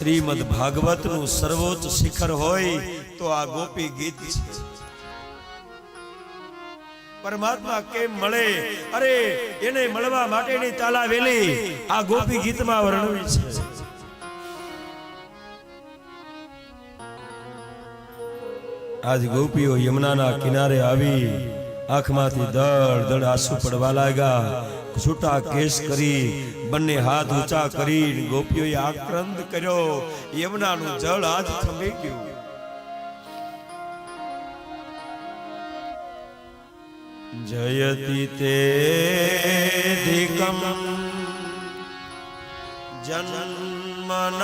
શ્રીમદ ભાગવત નું સર્વોચ્ચ શિખર હોય તો આ ગોપી ગીત છે। પરમાત્મા કેમ મળે, અરે એને મળવા માટેની તાલાવેલી આ ગોપી ગીતમાં વર્ણવી છે। આજ ગોપીઓ યમુનાના કિનારે આવી આંખમાંથી દળ દળ આંસુ પડવા લાગ્યા। છૂટા કેસ કરી બંને હાથ ઊંચા કરી ગોપીઓએ આક્રંદ કર્યો। યમુનાનું જળ આજ થંભી ગયું। જયતિ તેધિકમ જન્મના